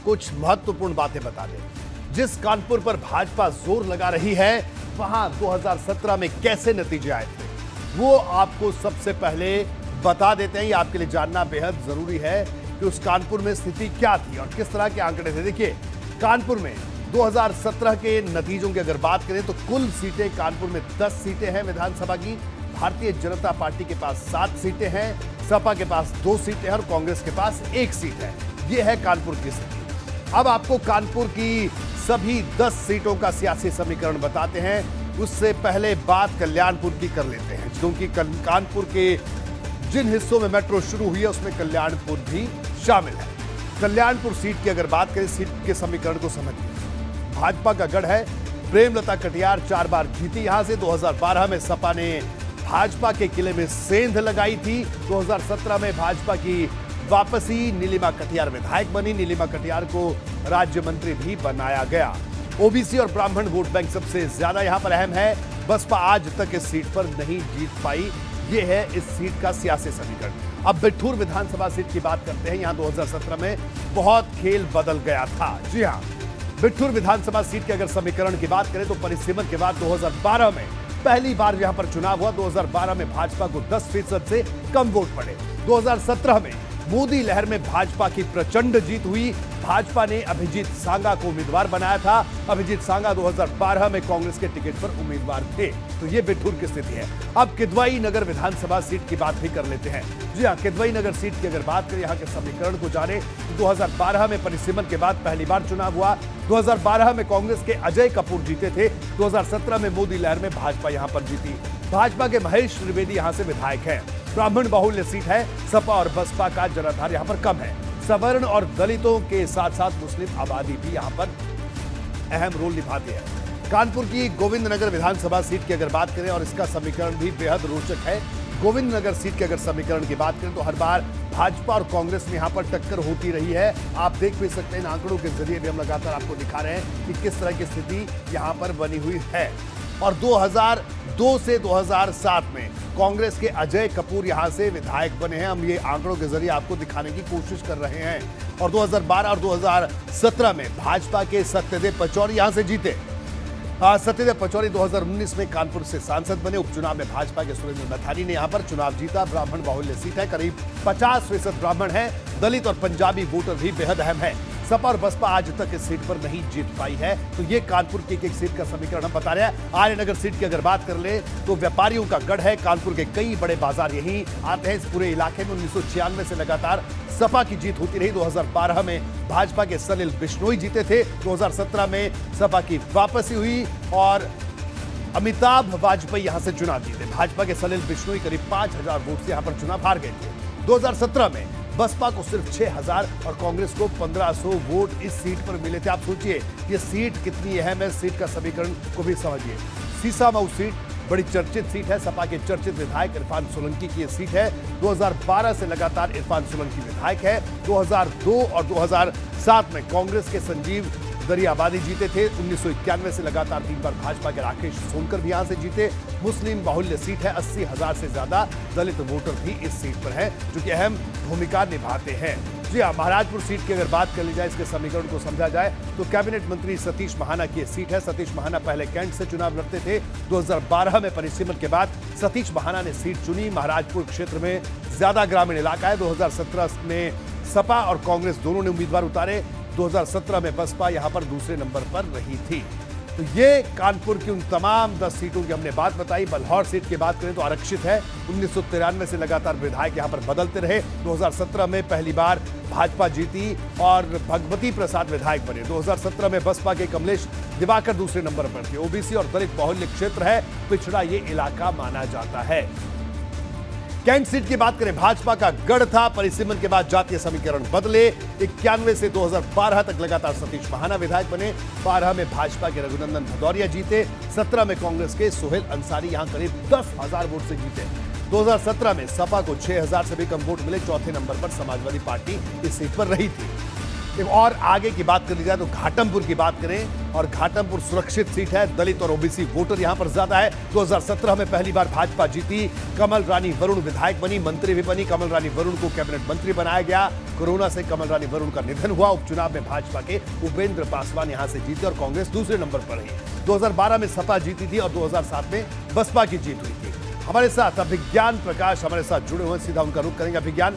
कुछ महत्वपूर्ण बातें बता दें। जिस कानपुर पर भाजपा जोर लगा रही है, वहां 2017 में कैसे नतीजे आए थे, वो आपको सबसे पहले बता देते हैं। ये आपके लिए जानना बेहद जरूरी है कि उस कानपुर में स्थिति क्या थी और किस तरह के आंकड़े थे। देखिए, कानपुर में 2017 के नतीजों की अगर बात करें तो कुल सीटें कानपुर में 10 सीटें हैं विधानसभा की। भारतीय जनता पार्टी के पास 7 सीटें हैं, सपा के पास 2 सीटें हैं और कांग्रेस के पास 1 सीट है। यह है कानपुर की स्थिति। अब आपको कानपुर की सभी 10 सीटों का सियासी समीकरण बताते हैं। उससे पहले बात कल्याणपुर की कर लेते हैं, क्योंकि कानपुर के जिन हिस्सों में मेट्रो शुरू हुई है उसमें कल्याणपुर भी शामिल है। कल्याणपुर सीट की अगर बात करें, सीट के समीकरण को समझिए। भाजपा का गढ़ है। प्रेमलता कटियार 4 बार जीती यहां से। 2012 में सपा ने भाजपा के किले में सेंध लगाई थी। 2017 में भाजपा की वापसी, नीलिमा कटियार विधायक बनी। नीलिमा कटियार को राज्य मंत्री भी बनाया गया। ओबीसी और ब्राह्मण वोट बैंक सबसे ज्यादा यहां पर अहम है। बसपा आज तक इस सीट पर नहीं जीत पाई। यह है इस सीट का सियासी समीकरण। अब बिठूर विधानसभा सीट की बात करते हैं। यहां 2017 में बहुत खेल बदल गया था। जी हां, बिठूर विधानसभा सीट के अगर समीकरण की बात करें तो परिसीमन के बाद 2012 में पहली बार यहां पर चुनाव हुआ। 2012 में भाजपा को 10% से कम वोट पड़े। 2017 में मोदी लहर में भाजपा की प्रचंड जीत हुई। भाजपा ने अभिजीत सांगा को उम्मीदवार बनाया था। अभिजीत सांगा 2012 में कांग्रेस के टिकट पर उम्मीदवार थे। तो ये बिठूर की स्थिति है। अब किदवई नगर विधानसभा सीट की बात भी कर लेते हैं। जी हां, किदवई नगर सीट की अगर बात करें, यहां के समीकरण को जाने तो 2012 में परिसीमन के बाद पहली बार चुनाव हुआ। 2012 में कांग्रेस के अजय कपूर जीते थे। 2017 में मोदी लहर में भाजपा यहां पर जीती। भाजपा के महेश त्रिवेदी यहां से विधायक हैं। ब्राह्मण बाहुल्य सीट है। सपा और बसपा का जनाधार यहां पर कम है। सवर्ण और दलितों के साथ साथ मुस्लिम आबादी भी यहां पर अहम रोल निभाती है। कानपुर की गोविंदनगर विधानसभा सीट की अगर बात करें और इसका समीकरण भी बेहद रोचक है। गोविंदनगर सीट के अगर समीकरण की बात करें तो हर बार भाजपा और कांग्रेस में यहां पर टक्कर होती रही है। आप देख भी सकते हैं, इन आंकड़ों के जरिए भी हम लगातार आपको दिखा रहे हैं कि किस तरह की स्थिति यहां पर बनी हुई है। और 2002 से 2007 में कांग्रेस के अजय कपूर यहां से विधायक बने हैं। हम ये आंकड़ों के जरिए आपको दिखाने की कोशिश कर रहे हैं। और 2012 और 2017 में भाजपा के सत्यदेव पचौरी यहां से जीते। सत्यदेव पचौरी 2019 में कानपुर से सांसद बने। उपचुनाव में भाजपा के सुरेंद्र मैथानी ने यहां पर चुनाव जीता। ब्राह्मण बाहुल्य सीट है, करीब 50% ब्राह्मण है। दलित और पंजाबी वोटर भी बेहद अहम है। सपा और बसपा आज तक इस सीट पर नहीं जीत पाई है। तो ये कानपुर की एक सीट का समीकरण हम बता रहे हैं। आर्यनगर सीट की अगर बात कर ले तो व्यापारियों का गढ़ है। कानपुर के कई बड़े बाजार यहीं आते हैं। इस पूरे इलाके में 1996 से लगातार सपा की जीत होती रही। 2012 में भाजपा के सलिल बिश्नोई जीते थे। 2017 में सपा की वापसी हुई और अमिताभ वाजपेयी यहां से चुनाव जीते। भाजपा के सलिल बिश्नोई करीब 5000 वोट से यहां पर चुनाव हार गए थे। 2017 में बसपा को सिर्फ 6000 और कांग्रेस को 1500 वोट इस सीट पर मिले थे। आप सोचिए ये सीट कितनी अहम है। सीट का समीकरण को भी समझिए। सीसामऊ सीट बड़ी चर्चित सीट है। सपा के चर्चित विधायक इरफान सोलंकी की यह सीट है। 2012 से लगातार इरफान सोलंकी विधायक है। 2002 और 2007 में कांग्रेस के संजीव दरियाबादी जीते थे। 1991 से लगातार 3 बार भाजपा के राकेश सोनकर भी यहां से जीते। मुस्लिम बाहुल्य सीट है। 80,000 से ज्यादा दलित वोटर भी इस सीट पर हैं, जो कि अहम भूमिका निभाते हैं। जी हां, महाराजपुर सीट की अगर बात कर ली जाए, इसके समीकरण को समझा जाए तो कैबिनेट मंत्री सतीश महाना की सीट है। सतीश महाना पहले कैंट से चुनाव लड़ते थे। 2012 में परिसीमन के बाद सतीश महाना ने सीट चुनी। महाराजपुर क्षेत्र में ज्यादा ग्रामीण इलाका है। 2017 में सपा और कांग्रेस दोनों ने उम्मीदवार उतारे। 2017 में बसपा यहां पर दूसरे नंबर पर रही थी। तो ये कानपुर की उन तमाम 10 सीटों की हमने बात बताई। बल्हौर सीट की बात करें तो आरक्षित है। 1993 से लगातार विधायक यहां पर बदलते रहे। 2017 में पहली बार भाजपा जीती और भगवती प्रसाद विधायक बने। 2017 में बसपा के कमलेश दिवाकर दूसरे नंबर पर थे। ओबीसी और दलित बाहुल्य क्षेत्र है, पिछड़ा ये इलाका माना जाता है। कैंट सीट की बात करें, भाजपा का गढ़ था। परिसीमन के बाद जातीय समीकरण बदले। 91 से 2012 तक लगातार सतीश महाना विधायक बने। 12 में भाजपा के रघुनंदन भदौरिया जीते। 17 में कांग्रेस के सोहेल अंसारी यहां करीब 10,000 वोट से जीते। 2017 में सपा को 6,000 से भी कम वोट मिले। चौथे नंबर पर समाजवादी पार्टी इस सीट पर रही थी। और आगे की बात कर ली जाए तो घाटमपुर की बात करें और घाटमपुर सुरक्षित सीट है। दलित और ओबीसी वोटर यहां पर ज्यादा है। 2017 में पहली बार भाजपा जीती। कमल रानी वरुण विधायक बनी, मंत्री भी बनी। कमल रानी वरुण को कैबिनेट मंत्री बनाया गया। कोरोना से कमल रानी वरुण का निधन हुआ। उपचुनाव में भाजपा के उपेंद्र पासवान यहां से जीते और कांग्रेस दूसरे नंबर पर रही। 2012 में सपा जीती थी और 2007 में बसपा की जीत हुई थी। हमारे साथ अभिज्ञान प्रकाश हमारे साथ जुड़े हुए, सीधा उनका रुख करेंगे। अभिज्ञान,